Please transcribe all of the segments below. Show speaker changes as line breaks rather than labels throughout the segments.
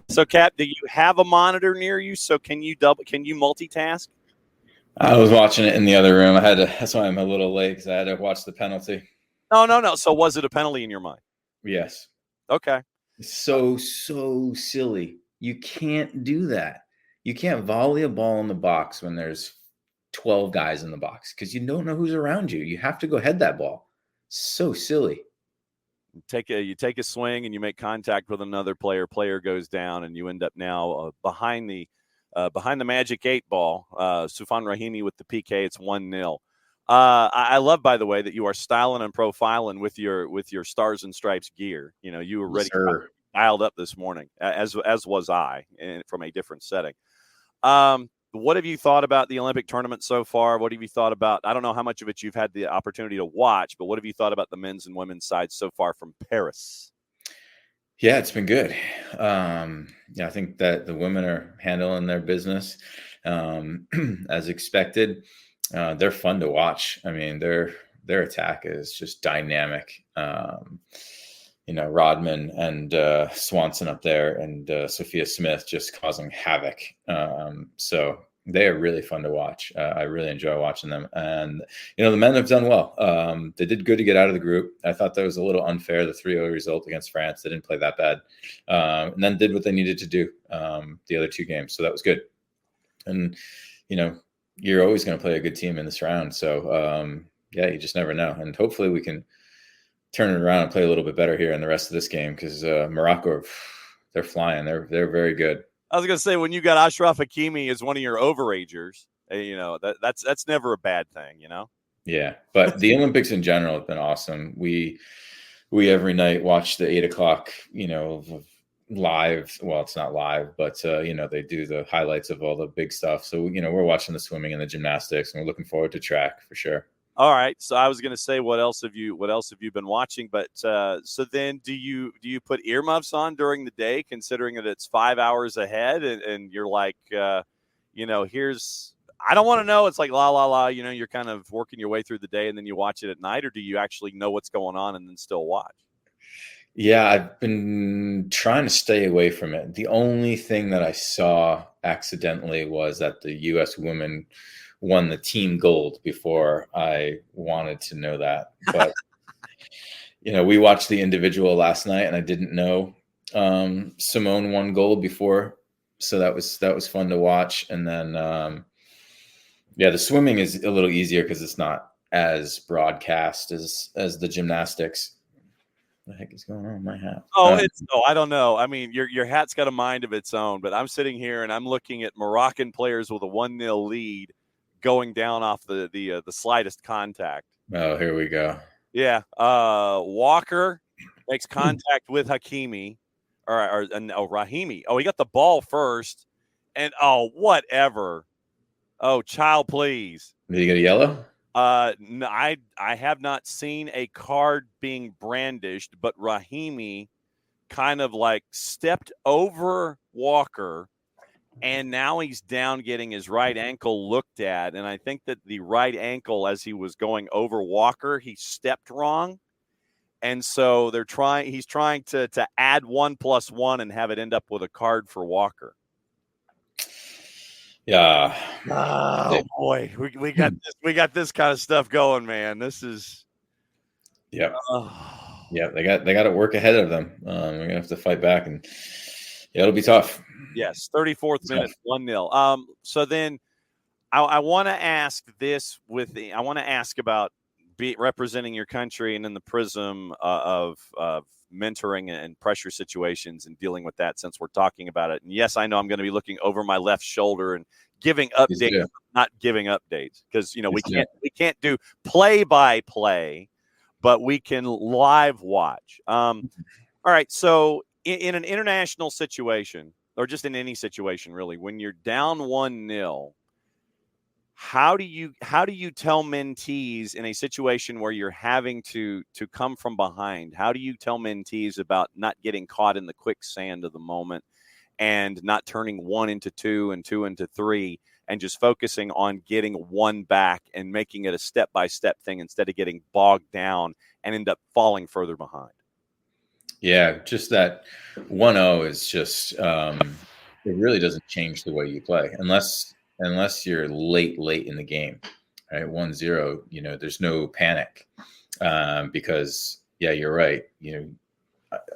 So, Cap, do you have a monitor near you? So can you multitask?
I was watching it in the other room. That's why I'm a little late, because I had to watch the penalty.
No. So was it a penalty in your mind?
Yes.
Okay.
So silly. You can't do that. You can't volley a ball in the box when there's 12 guys in the box, because you don't know who's around you. You have to go head that ball. So silly.
You take a swing and you make contact with another player. Player goes down, and you end up now behind the Magic 8 ball. Sufan Rahimi with the PK. It's 1-0. I love, by the way, that you are styling and profiling with your Stars and Stripes gear. You know, you were ready, dialed up this morning, as was I, from a different setting. What have you thought about the Olympic tournament so far? What have you thought about, I don't know how much of it you've had the opportunity to watch, but what have you thought about the men's and women's sides so far from Paris?
Yeah, it's been good. I think that the women are handling their business as expected. They're fun to watch. I mean, their attack is just dynamic. Rodman and Swanson up there, and Sophia Smith just causing havoc. So they are really fun to watch. I really enjoy watching them. And, the men have done well. They did good to get out of the group. I thought that was a little unfair, the 3-0 result against France. They didn't play that bad. And then did what they needed to do the other 2 games. So that was good. And, you're always going to play a good team in this round. So, you just never know. And hopefully we can turn it around and play a little bit better here in the rest of this game, because Morocco, they're flying. They're very good.
I was going to say, when you got Ashraf Hakimi as one of your overagers, that's never a bad thing,
Yeah, but the Olympics in general have been awesome. We every night watch the 8:00, live. Well, it's not live, but they do the highlights of all the big stuff. So we're watching the swimming and the gymnastics, and we're looking forward to track for sure.
All right. So I was going to say, what else have you been watching? But so then do you put earmuffs on during the day, considering that it's 5 hours ahead, and you're like, here's, I don't want to know. It's like, la, la, la, you're kind of working your way through the day, and then you watch it at night, or do you actually know what's going on and then still watch?
Yeah, I've been trying to stay away from it. The only thing that I saw accidentally was that the U.S. women won the team gold before I wanted to know that. But, we watched the individual last night, and I didn't know Simone won gold before. So that was fun to watch. And then, the swimming is a little easier because it's not as broadcast as the gymnastics. What the heck is going on with my hat?
I don't know. I mean, your hat's got a mind of its own, but I'm sitting here and I'm looking at Moroccan players with a 1-0 lead going down off the slightest contact.
Oh, here we go.
Yeah. Walker makes contact with Hakimi or Rahimi. Oh, he got the ball first, and whatever. Oh, child, please.
Did he get a yellow?
No, I have not seen a card being brandished, but Rahimi kind of like stepped over Walker, and now he's down getting his right ankle looked at. And I think that the right ankle, as he was going over Walker, he stepped wrong. And so he's trying to add 1+1 and have it end up with a card for Walker.
Yeah.
Oh boy, we got this kind of stuff going, man. This is.
Yep. Yeah, they got to work ahead of them. We're gonna have to fight back, and it'll be tough.
Yes, 34th minute, 1-0. So then, I want to ask this I want to ask about representing your country and in the prism of mentoring and pressure situations and dealing with that, since we're talking about it. And yes, I know I'm going to be looking over my left shoulder and giving updates, not giving updates, because we can't do play-by-play, but we can live watch. All right, so in an international situation, or just in any situation really, when you're down 1-0, how do you tell mentees in a situation where you're having to come from behind? How do you tell mentees about not getting caught in the quicksand of the moment and not turning 1 into 2 and 2 into 3, and just focusing on getting 1 back and making it a step-by-step thing instead of getting bogged down and end up falling further behind?
Yeah, just that 1-0 is just it really doesn't change the way you play unless you're late in the game. Right? 1-0, there's no panic. Because yeah, you're right.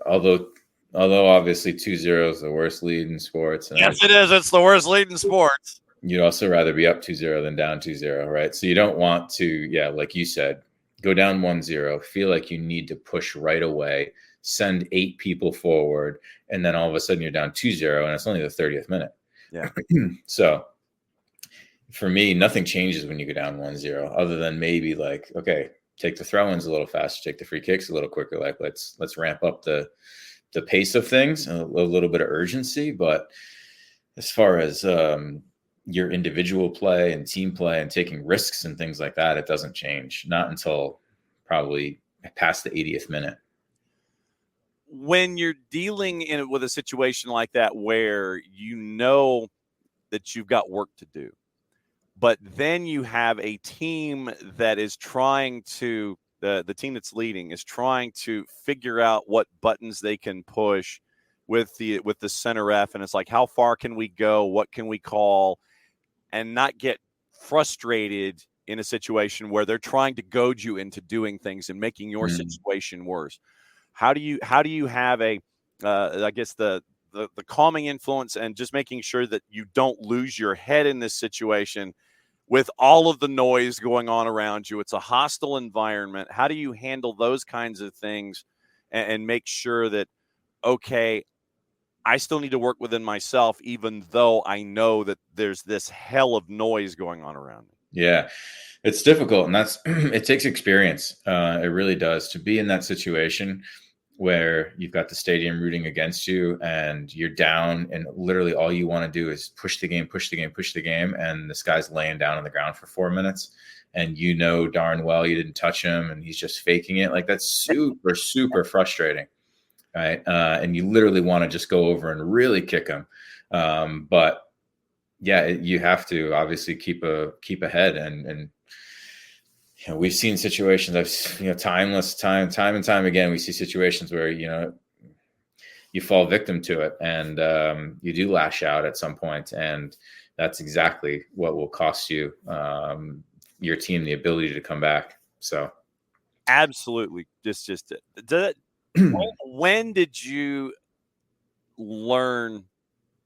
Although obviously 2-0 is the worst lead in sports, and
Yes, it is. It's the worst lead in sports.
you'd also rather be up 2-0 than down 2-0, right? So you don't want to, yeah, like you said, go down 1-0, feel like you need to push right away, send 8 people forward, and then all of a sudden you're down 2-0 and it's only the 30th minute.
Yeah.
So for me, nothing changes when you go down 1-0 other than maybe like, okay, take the throw-ins a little faster, take the free kicks a little quicker. Like let's ramp up the pace of things, a little bit of urgency. But as far as your individual play and team play and taking risks and things like that, it doesn't change. Not until probably past the 80th minute.
When you're dealing with a situation like that where you know that you've got work to do, but then you have a team that is trying to the team that's leading is trying to figure out what buttons they can push with the center ref, and it's like, how far can we go? What can we call? And not get frustrated in a situation where they're trying to goad you into doing things and making your situation worse. How do you have a I guess the calming influence and just making sure that you don't lose your head in this situation with all of the noise going on around you? It's a hostile environment. How do you handle those kinds of things and make sure that, okay, I still need to work within myself, even though I know that there's this hell of noise going on around me?
Yeah, it's difficult, and that's it takes experience. It really does to be in that situation where you've got the stadium rooting against you and you're down, and literally all you want to do is push the game, and this guy's laying down on the ground for 4 minutes, and darn well you didn't touch him, and he's just faking it. Like that's super frustrating, right? And you literally want to just go over and really kick him, but yeah, you have to obviously keep ahead, and we've seen situations. Time and time again, we see situations where you fall victim to it, and you do lash out at some point, and that's exactly what will cost you your team the ability to come back. So,
Absolutely, just when did you learn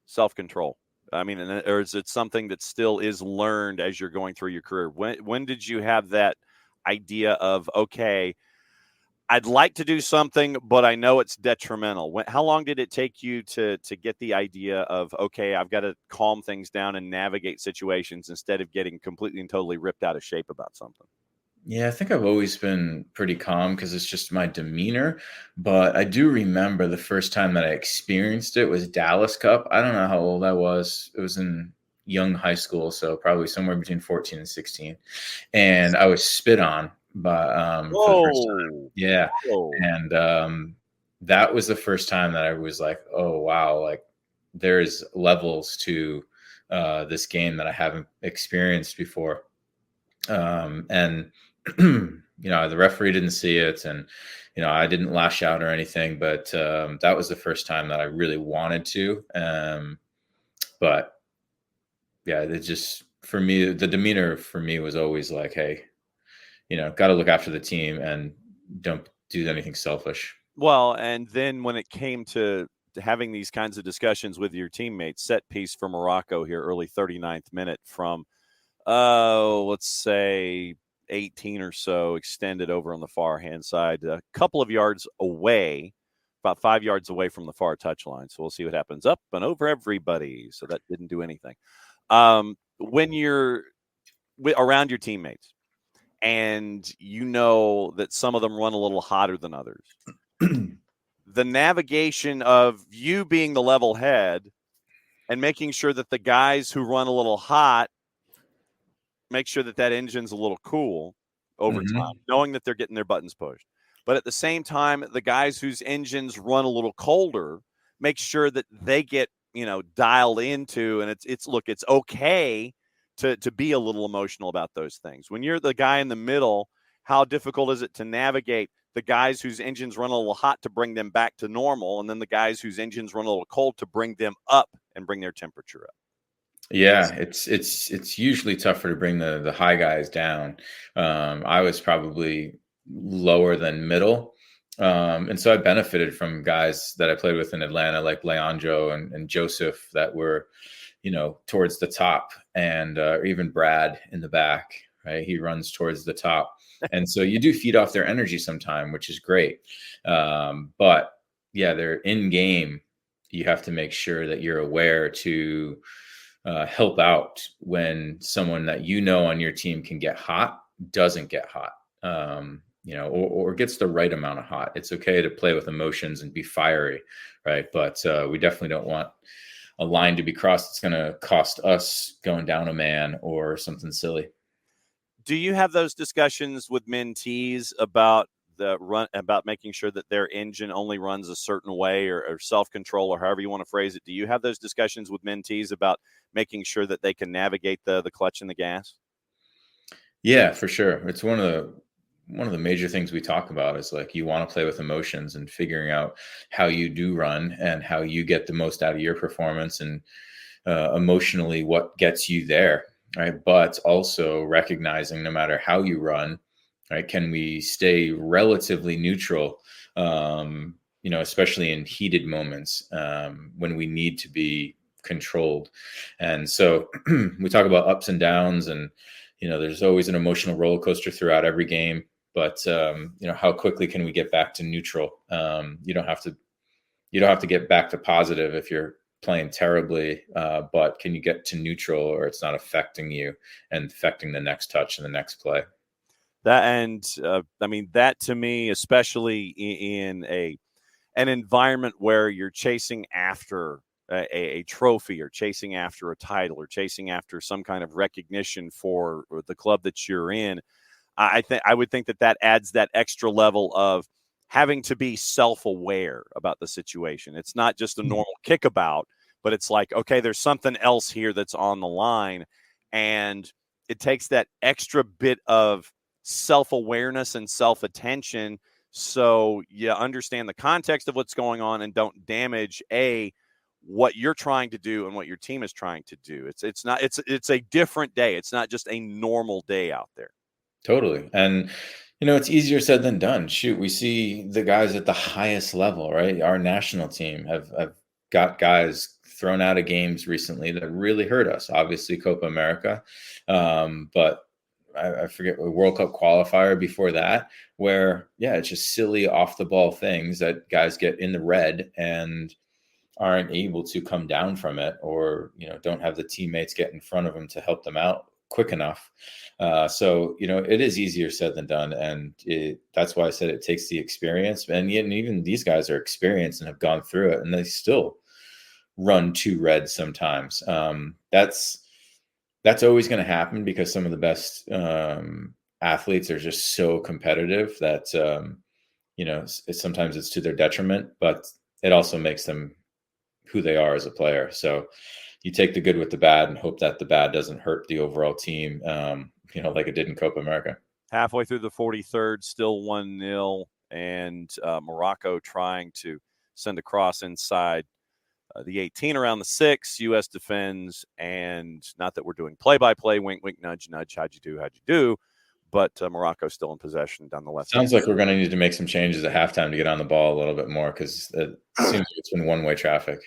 self-control? I mean, or is it something that still is learned as you're going through your career? When did you have that idea of, okay, I'd like to do something, but I know it's detrimental? How long did it take you to get the idea of, okay, I've got to calm things down and navigate situations instead of getting completely and totally ripped out of shape about something?
yeah, I think I've always been pretty calm because it's just my demeanor. But I do remember the first time that I experienced it was Dallas Cup. I don't know how old I was. It was in young high school, so probably somewhere between 14 and 16. And I was spit on for the first time.
Whoa.
Yeah.
Whoa.
And that was the first time that I was like, oh, wow, like there's levels to this game that I haven't experienced before. And the referee didn't see it, and I didn't lash out or anything, but that was the first time that I really wanted to. But yeah, it just, for me, the demeanor for me was always like, hey, got to look after the team and don't do anything selfish.
Well, and then when it came to having these kinds of discussions with your teammates, set piece for Morocco here, early 39th minute from, let's say 18 or so, extended over on the far hand side, a couple of yards away, about 5 yards away from the far touchline. So we'll see what happens. Up and over everybody. So that didn't do anything. When you're around your teammates and you know that some of them run a little hotter than others, the navigation of you being the level head and making sure that the guys who run a little hot make sure that engine's a little cool over time, knowing that they're getting their buttons pushed. But at the same time, the guys whose engines run a little colder, make sure that they get, dialed into, and it's okay to be a little emotional about those things. When you're the guy in the middle, how difficult is it to navigate the guys whose engines run a little hot to bring them back to normal, and then the guys whose engines run a little cold to bring them up and bring their temperature up.
Yeah, it's usually tougher to bring the high guys down. I was probably lower than middle. And so I benefited from guys that I played with in Atlanta, like Leandro and Joseph, that were, towards the top, and even Brad in the back, right? He runs towards the top. And so you do feed off their energy sometime, which is great. But yeah, they're in game. You have to make sure that you're aware to help out when someone that on your team can get hot doesn't get hot, or gets the right amount of hot. It's okay to play with emotions and be fiery, right? But we definitely don't want a line to be crossed that's going to cost us going down a man or something silly.
Do you have those discussions with mentees about about making sure that their engine only runs a certain way, or self-control, or however you want to phrase it? Do you have those discussions with mentees about making sure that they can navigate the clutch and the gas?
Yeah, for sure. It's one of the major things we talk about is, like, you want to play with emotions and figuring out how you do run and how you get the most out of your performance, and emotionally what gets you there, right? But also recognizing no matter how you run, right, can we stay relatively neutral, especially in heated moments, when we need to be controlled. And so we talk about ups and downs, and there's always an emotional roller coaster throughout every game. But how quickly can we get back to neutral? You don't have to get back to positive if you're playing terribly, but can you get to neutral, or it's not affecting you and affecting the next touch and the next play?
That to me, especially in an environment where you're chasing after a trophy, or chasing after a title, or chasing after some kind of recognition for the club that you're in, I would think that adds that extra level of having to be self-aware about the situation. It's not just a normal kickabout, but it's like, okay, there's something else here that's on the line, and it takes that extra bit of self-awareness and self-attention, so you understand the context of what's going on and don't damage what you're trying to do and what your team is trying to do. It's a different day. It's not just a normal day out there.
Totally. And it's easier said than done. Shoot, we see the guys at the highest level, right? Our national team have got guys thrown out of games recently that really hurt us. Obviously, Copa America, but I forget, a World Cup qualifier before that, where, yeah, it's just silly off the ball things that guys get in the red and aren't able to come down from it, or, don't have the teammates get in front of them to help them out quick enough. So, it is easier said than done. And that's why I said it takes the experience. And even these guys are experienced and have gone through it, and they still run two reds sometimes. That's always going to happen, because some of the best athletes are just so competitive that, sometimes it's to their detriment, but it also makes them who they are as a player. So you take the good with the bad and hope that the bad doesn't hurt the overall team, like it did in Copa America.
Halfway through the 43rd, still 1-0, and Morocco trying to send a cross inside the 18 around the 6. U.S. defends, and not that we're doing play-by-play, wink, wink, nudge, nudge, how'd you do? But Morocco still in possession down the left.
Sounds like we're going to need to make some changes at halftime to get on the ball a little bit more, because it seems like it's been one-way traffic.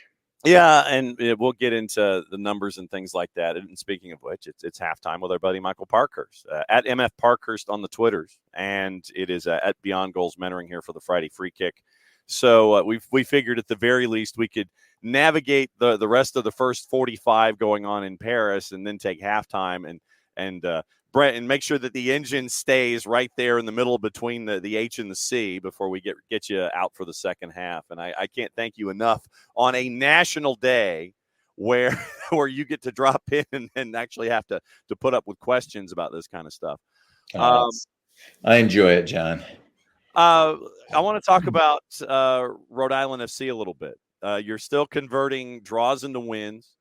Yeah, and we'll get into the numbers and things like that. And speaking of which, it's halftime with our buddy Michael Parkhurst at MF Parkhurst on the Twitters, and it is at Beyond Goals Mentoring here for the Friday Free Kick. So we figured at the very least we could navigate the rest of the first 45 going on in Paris, and then take halftime and Brent, and make sure that the engine stays right there in the middle between the H and the C before we get you out for the second half. And I can't thank you enough on a national day where you get to drop in and actually have to put up with questions about this kind of stuff.
I enjoy it, John.
I want to talk about Rhode Island FC a little bit. You're still converting draws into wins.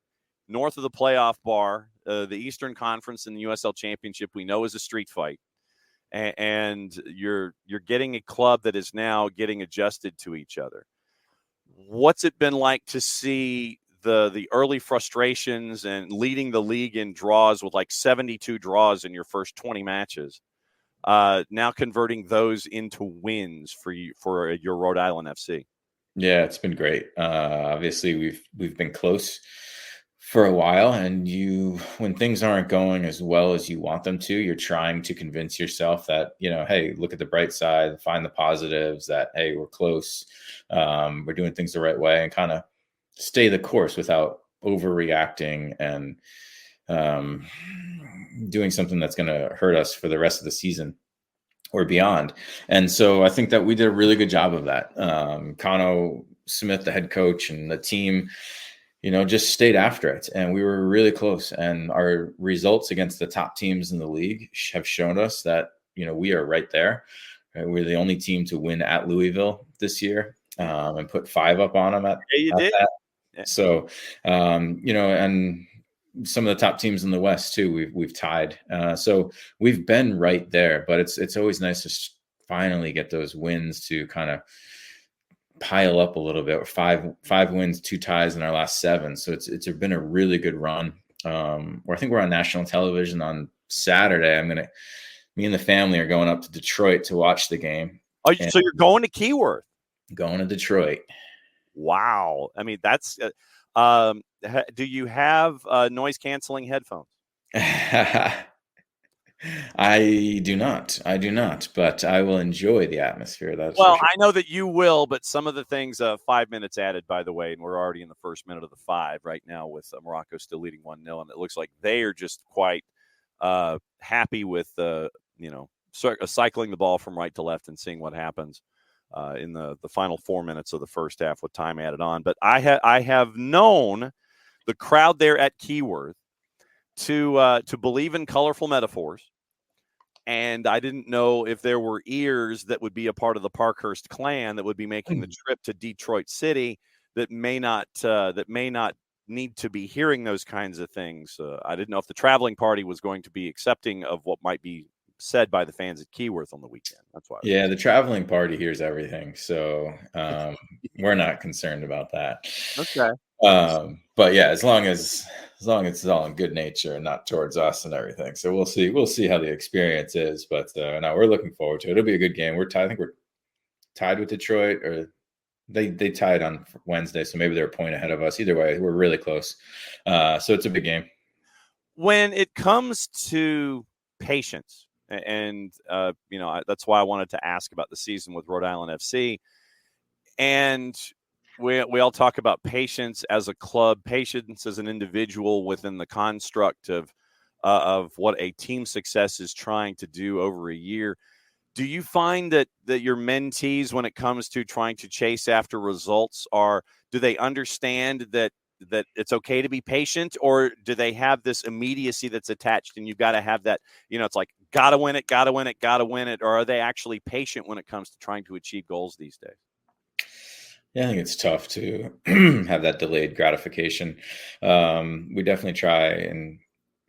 North of the playoff bar, the Eastern Conference and the USL Championship we know is a street fight. and you're getting a club that is now getting adjusted to each other. What's it been like to see the early frustrations and leading the league in draws with like 72 draws in your first 20 matches, now converting those into wins for your Rhode Island FC?
Yeah, it's been great. Obviously, we've been close for a while, and when things aren't going as well as you want them to, you're trying to convince yourself that, hey, look at the bright side, find the positives, that, hey, we're close, we're doing things the right way, and kind of stay the course without overreacting and doing something that's going to hurt us for the rest of the season or beyond. And so I think that we did a really good job of that. Kano Smith, the head coach, and the team, just stayed after it. And we were really close. And our results against the top teams in the league have shown us that, we are right there. Right? We're the only team to win at Louisville this year, and put 5 up on them at
did.
that.
Yeah.
So, and some of the top teams in the West too, we've tied. So we've been right there, but it's always nice to finally get those wins to kind of pile up a little bit. 5 wins, 2 ties in our last 7. So it's been a really good run. Where I think we're on national television on Saturday. Me and the family are going up to Detroit to watch the game.
So you're going to Keyworth?
Going to Detroit.
Wow. I mean, that's do you have noise canceling headphones?
I do not, but I will enjoy the atmosphere.
Well, sure. I know that you will, but some of the things, 5 minutes added, by the way, and we're already in the first minute of the 5 right now with Morocco still leading 1-0, and it looks like they are just quite happy with cycling the ball from right to left and seeing what happens in the final 4 minutes of the first half with time added on. But I have known the crowd there at Keyworth to believe in colorful metaphors, and I didn't know if there were ears that would be a part of the Parkhurst clan that would be making the trip to Detroit City that may not need to be hearing those kinds of things. I didn't know if the traveling party was going to be accepting of what might be said by the fans at Keyworth on the weekend. That's why.
Yeah, the traveling party hears everything, so we're not concerned about that.
Okay.
But yeah, as long as it's all in good nature and not towards us and everything. So we'll see how the experience is. But no, we're looking forward to it. It'll be a good game. We're tied. I think we're tied with Detroit, or they tied on Wednesday, so maybe they're a point ahead of us. Either way, we're really close. So it's a big game. When
it comes to patience, and that's why I wanted to ask about the season with Rhode Island FC. And we all talk about patience as a club, patience as an individual within the construct of what a team success is trying to do over a year. Do you find that your mentees, when it comes to trying to chase after results, do they understand that it's okay to be patient, or do they have this immediacy that's attached and you've got to have that, it's like, got to win it, or are they actually patient when it comes to trying to achieve goals these days?
Yeah, I think it's tough to have that delayed gratification. We definitely try and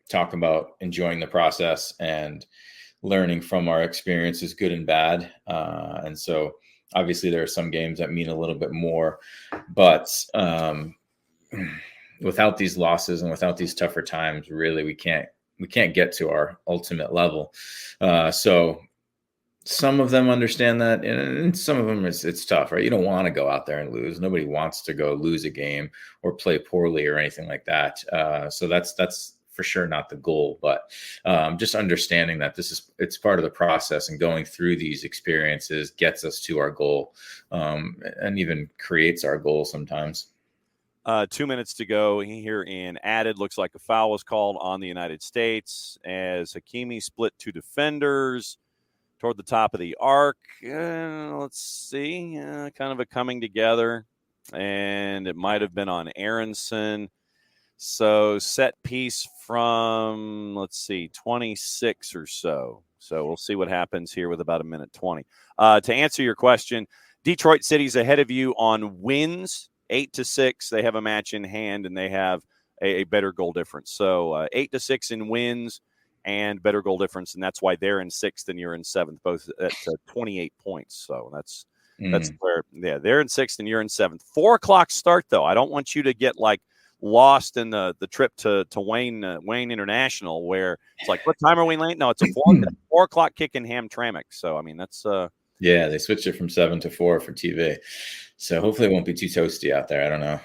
talk about enjoying the process and learning from our experiences, good and bad. And so obviously there are some games that mean a little bit more, but without these losses and without these tougher times, really, we can't get to our ultimate level. So some of them understand that, and some of them it's tough, right? You don't want to go out there and lose. Nobody wants to go lose a game or play poorly or anything like that. So that's for sure not the goal, but just understanding that it's part of the process, and going through these experiences gets us to our goal, and even creates our goal sometimes.
2 minutes to go here in added. Looks like a foul was called on the United States as Hakimi split 2 defenders toward the top of the arc. Let's see. Kind of a coming together, and it might have been on Aronson. So set piece from, 26 or so. So we'll see what happens here with about 1:20. To answer your question, Detroit City's ahead of you on wins, 8-6. They have a match in hand, and they have a better goal difference. So 8-6 in wins, and better goal difference, and that's why they're in sixth and you're in seventh, both at 28 points. So that's where, they're in sixth and you're in seventh. 4 o'clock start, though. I don't want you to get like lost in the trip to Wayne International, where it's like, what time are we late? No, it's a 4 o'clock kick in Hamtramck. So I mean, that's
yeah, they switched it from 7 to 4 for TV. So hopefully it won't be too toasty out there. I don't know.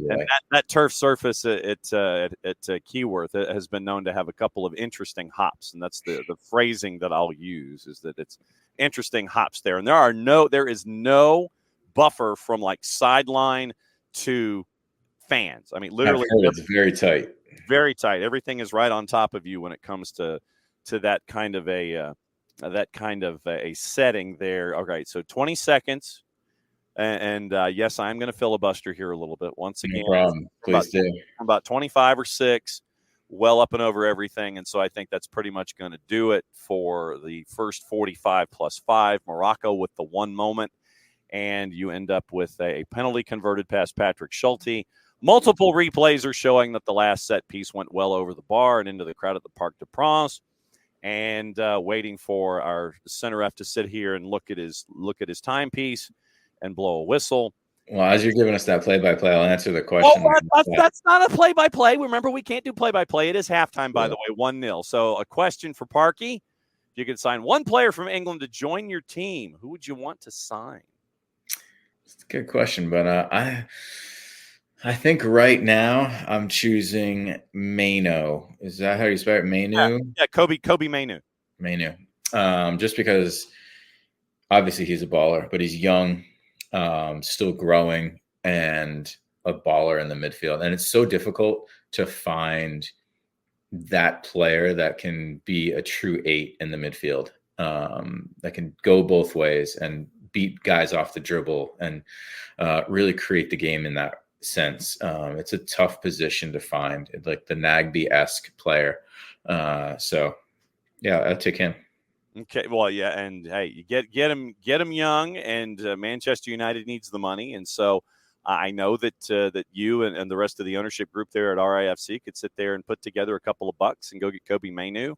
And that turf surface at Keyworth, it has been known to have a couple of interesting hops, and that's the phrasing that I'll use, is that it's interesting hops there. And there is no buffer from like sideline to fans. I mean, literally,
it's very tight.
Very tight. Everything is right on top of you when it comes to that kind of a setting there. All right, so 20 seconds. And yes, I'm going to filibuster here a little bit once again.
No problem. Please do.
About 25 or 6, well up and over everything. And so I think that's pretty much going to do it for the first 45 plus 5. Morocco with the one moment. And you end up with a penalty converted past Patrick Schulte. Multiple replays are showing that the last set piece went well over the bar and into the crowd at the Parc des Princes. And waiting for our center ref to sit here and look at his timepiece and blow a whistle.
Well, as you're giving us that play-by-play, I'll answer the question.
That's not a play-by-play. Remember, we can't do play-by-play. It is halftime, by the way, 1-0. So a question for Parky. If you could sign one player from England to join your team, who would you want to sign?
It's a good question, but I think right now I'm choosing Maino. Is that how you spell it? Mainu?
Yeah, Kobe Mainu.
Mainu. Just because obviously he's a baller, but he's young. Still growing, and a baller in the midfield. And it's so difficult to find that player that can be a true 8 in the midfield, that can go both ways and beat guys off the dribble and really create the game in that sense. It's a tough position to find, like the Nagby-esque player. So yeah, I'll take him.
Okay, well, yeah, and hey, you get him young, and Manchester United needs the money, and so I know that you and the rest of the ownership group there at RIFC could sit there and put together a couple of bucks and go get Kobe Mainu.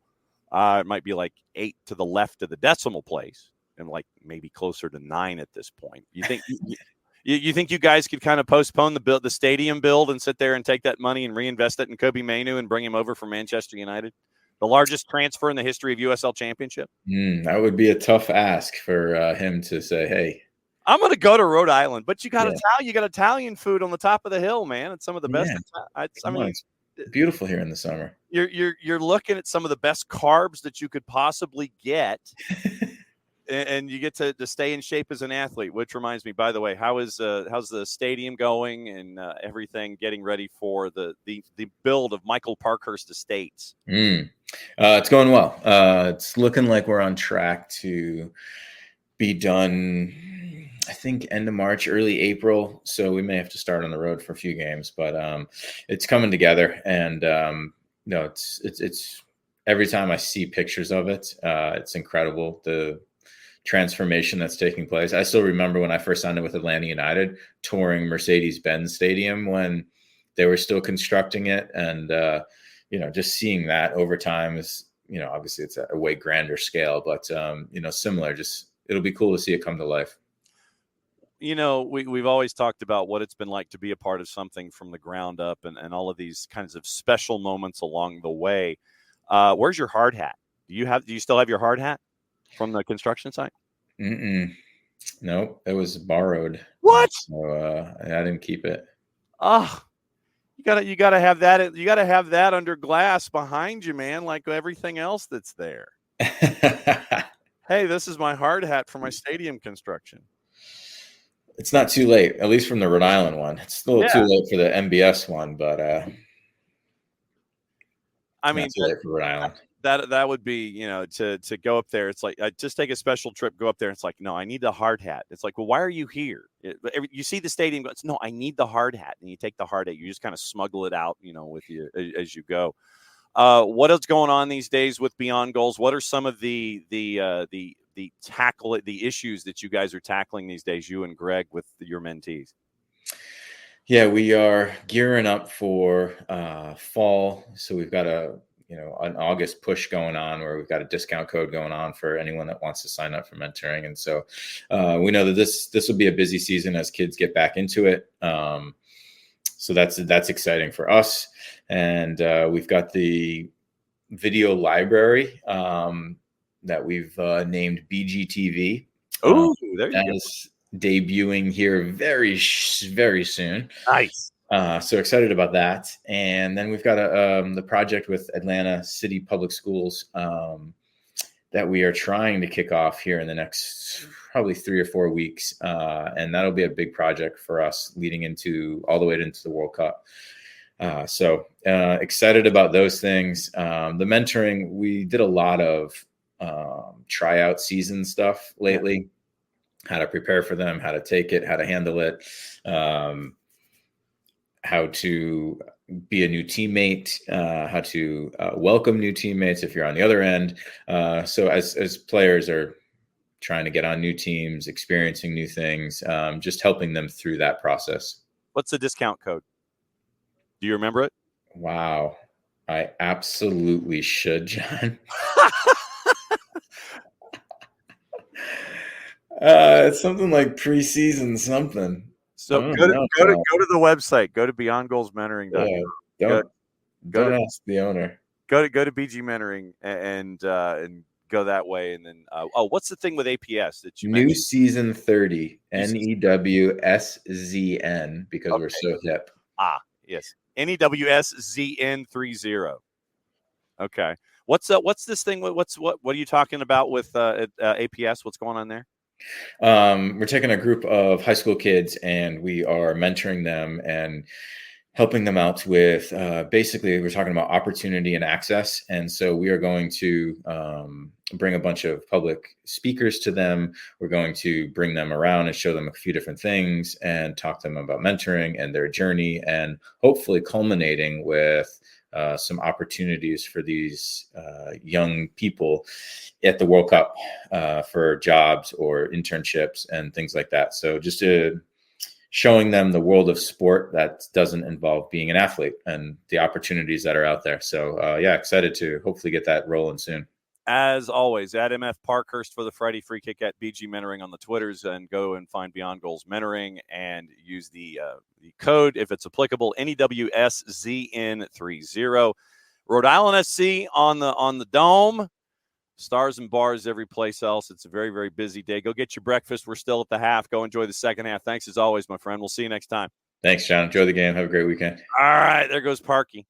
It might be like 8 to the left of the decimal place, and like maybe closer to 9 at this point. You think you think you guys could kind of postpone the stadium build and sit there and take that money and reinvest it in Kobe Mainu and bring him over from Manchester United? The largest transfer in the history of USL Championship?
That would be a tough ask for him to say, hey,
I'm going to go to Rhode Island, but you got Italian food on the top of the hill, man. It's some of the best.
It's beautiful here in the summer.
You're looking at some of the best carbs that you could possibly get, and you get to stay in shape as an athlete. Which reminds me, by the way, how's the stadium going and everything getting ready for the build of Michael Parkhurst Estates?
It's going well. It's looking like we're on track to be done, I think, end of March, early April. So we may have to start on the road for a few games, but it's coming together. And it's every time I see pictures of it, it's incredible, the transformation that's taking place. I still remember when I first signed with Atlanta United, touring Mercedes-Benz Stadium when they were still constructing it, and just seeing that over time is, obviously it's a way grander scale, but similar. Just it'll be cool to see it come to life.
We've always talked about what it's been like to be a part of something from the ground up, and all of these kinds of special moments along the way. Where's your hard hat? Do you still have your hard hat from the construction site?
Nope, it was borrowed.
What?
So I didn't keep it.
Oh, you gotta have that. You gotta have that under glass behind you, man, like everything else that's there. Hey, this is my hard hat for my stadium construction.
It's not too late, at least from the Rhode Island one. It's a little too late for the MBS one, but
I mean,
too late for Rhode Island.
That would be, to go up there. It's like, just take a special trip, go up there. It's like, no, I need the hard hat. It's like, well, why are you here? You see the stadium goes, no, I need the hard hat. And you take the hard hat. You just kind of smuggle it out, with you as you go. What is going on these days with Beyond Goals? What are some of the issues that you guys are tackling these days, you and Greg, with your mentees?
Yeah, we are gearing up for fall. So we've got a an August push going on where we've got a discount code going on for anyone that wants to sign up for mentoring. And so we know that this will be a busy season as kids get back into it. So that's exciting for us. And we've got the video library that we've named BGTV.
Oh, there you
that
go.
is debuting here very, very soon.
Nice.
So excited about that. And then we've got the project with Atlanta City Public Schools that we are trying to kick off here in the next probably 3 or 4 weeks. And that'll be a big project for us leading all the way into the World Cup. So excited about those things. The mentoring, we did a lot of tryout season stuff lately, how to prepare for them, how to take it, how to handle it, how to be a new teammate, how to welcome new teammates if you're on the other end. So as players are trying to get on new teams, experiencing new things, just helping them through that process.
What's the discount code? Do you remember it?
Wow. I absolutely should, John. It's something like preseason something.
So go to the website. Go to beyondgoalsmentoring.com.
Yeah, don't ask the owner.
Go to BG Mentoring and go that way. And then what's the thing with APS that you
New
mentioned?
Season 30 NEWSZN because we're so hip.
Yes. NEWSZN30. Okay. What's this thing? What are you talking about with APS? What's going on there?
We're taking a group of high school kids and we are mentoring them and helping them out with basically we're talking about opportunity and access. And so we are going to bring a bunch of public speakers to them. We're going to bring them around and show them a few different things and talk to them about mentoring and their journey, and hopefully culminating with some opportunities for these young people at the World Cup for jobs or internships and things like that. So just showing them the world of sport that doesn't involve being an athlete and the opportunities that are out there. So excited to hopefully get that rolling soon.
As always, at MF Parkhurst for the Friday Free Kick, at BG Mentoring on the Twitters, and go and find Beyond Goals Mentoring and use the code, if it's applicable, NEWSZN30. Rhode Island SC on the Dome. Stars and bars every place else. It's a very, very busy day. Go get your breakfast. We're still at the half. Go enjoy the second half. Thanks as always, my friend. We'll see you next time.
Thanks, John. Enjoy the game. Have a great weekend.
All right. There goes Parky.